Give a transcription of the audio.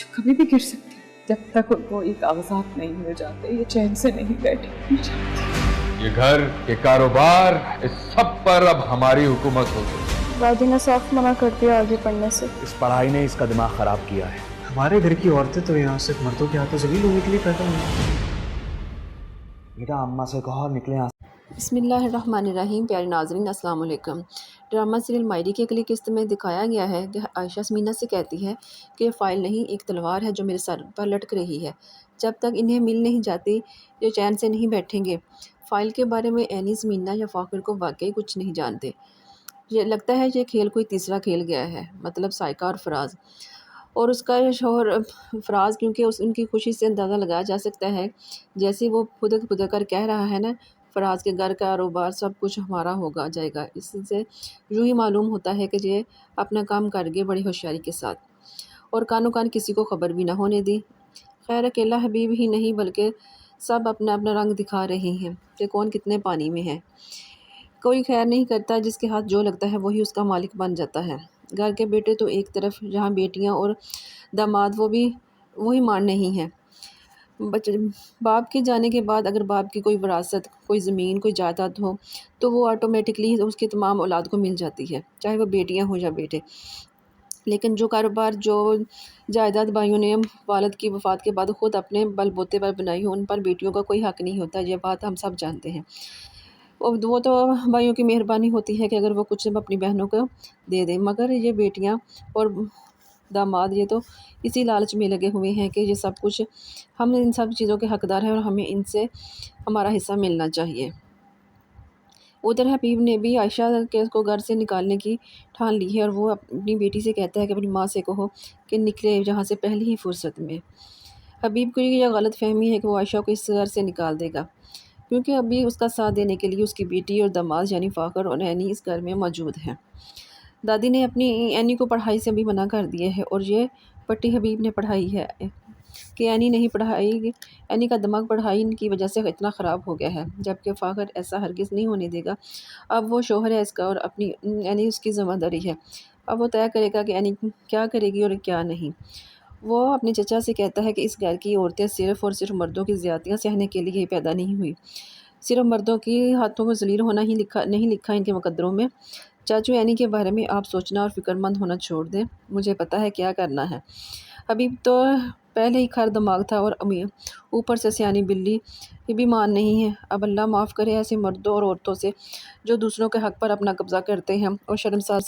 जो कभी भी गिर सकती है। जब तक उनको ये कागजात नहीं मिल जाते ये चैन से नहीं बैठी जाती। ये घर, ये कारोबार, इस सब पर अब हमारी हुकूमत होगी। दादी ने साफ मना कर दिया आगे पढ़ने से। इस पढ़ाई ने इसका दिमाग खराब किया है। हमारे घर की औरतें तो यहाँ सिर्फ मर्दों के हाथों जलील होने के लिए पैदा हुई। बेटा अम्मा से कहो निकले यहाँ। बिस्मिल्लाहिर्रहमानिर्रहीम। प्यारे नाज़रीन अस्सलाम वालेकुम। ड्रामा सीरियल मायरी की अगली किस्त में दिखाया गया है कि आयशा समीना से कहती है कि ये फ़ाइल नहीं एक तलवार है जो मेरे सर पर लटक रही है। जब तक इन्हें मिल नहीं जाती ये चैन से नहीं बैठेंगे। फ़ाइल के बारे में एनी, समीना या फ़ाखर को वाकई कुछ नहीं जानते। ये लगता है ये खेल कोई तीसरा खेल गया है, मतलब साइका और फराज और उसका शोहर फराज, क्योंकि उनकी खुशी से अंदाज़ा लगाया जा सकता है जैसे वो फुदक फुदक कर कह रहा है ना, फराज के घर का कारोबार सब कुछ हमारा होगा जाएगा। इससे यूँ ही मालूम होता है कि ये अपना काम कर गए बड़ी होशियारी के साथ और कानो कान किसी को खबर भी ना होने दी। खैर अकेला हबीब ही नहीं बल्कि सब अपना अपना रंग दिखा रहे हैं कि कौन कितने पानी में है। कोई खैर नहीं करता, जिसके हाथ जो लगता है वही उसका मालिक बन जाता है। घर के बेटे तो एक तरफ, जहाँ बेटियां और दामाद वो भी वही मान नहीं हैं। बाप के जाने के बाद अगर बाप की कोई विरासत, कोई ज़मीन, कोई जायदाद हो तो वो ऑटोमेटिकली उसकी तमाम औलाद को मिल जाती है, चाहे वो बेटियां हो या बेटे। लेकिन जो कारोबार, जो जायदाद भाइयों ने वालिद की वफ़ात के बाद ख़ुद अपने बलबूते पर बनाई हो, उन पर बेटियों का कोई हक़ नहीं होता। ये बात हम सब जानते हैं। वो तो भाइयों की मेहरबानी होती है कि अगर वो कुछ अपनी बहनों को दे दें, मगर ये बेटियां और दामाद ये तो इसी लालच में लगे हुए हैं कि ये सब कुछ, हम इन सब चीज़ों के हकदार हैं और हमें इनसे हमारा हिस्सा मिलना चाहिए। उधर हबीब ने भी आयशा के को घर से निकालने की ठान ली है और वो अपनी बेटी से कहता है कि अपनी माँ से कहो कि निकले यहाँ से पहली ही फुर्सत में। हबीब को यह गलत फहमी है कि वो आयशा को इस घर से निकाल देगा, क्योंकि अभी उसका साथ देने के लिए उसकी बेटी और दामाद यानी फ़ाखर और एनी इस घर में मौजूद हैं। दादी ने अपनी एनी को पढ़ाई से भी मना कर दिया है और ये पट्टी हबीब ने पढ़ाई है कि एनी नहीं पढ़ाई। एनी का दिमाग पढ़ाई की वजह से इतना ख़राब हो गया है, जबकि फ़ाखर ऐसा हरगिज़ नहीं होने देगा। अब वो शोहर है इसका और अपनी एनी उसकी ज़िम्मेदारी है। अब वो तय करेगा कि एनी क्या करेगी और क्या नहीं। वो अपने चचा से कहता है कि इस घर की औरतें सिर्फ़ और सिर्फ मर्दों की ज़्यादतियाँ सहने के लिए ही पैदा नहीं हुई। सिर्फ मर्दों की हाथों में ज़लील होना ही नहीं लिखा इनके मुकद्दरों में। चाचू एनी के बारे में आप सोचना और फ़िक्रमंद होना छोड़ दें, मुझे पता है क्या करना है। हबीब तो पहले ही खर दिमाग था और ऊपर से सियानी बिल्ली, ये भी मान नहीं है। अब अल्लाह माफ़ करे ऐसे मर्दों और औरतों से जो दूसरों के हक़ पर अपना कब्ज़ा करते हैं और शर्मसार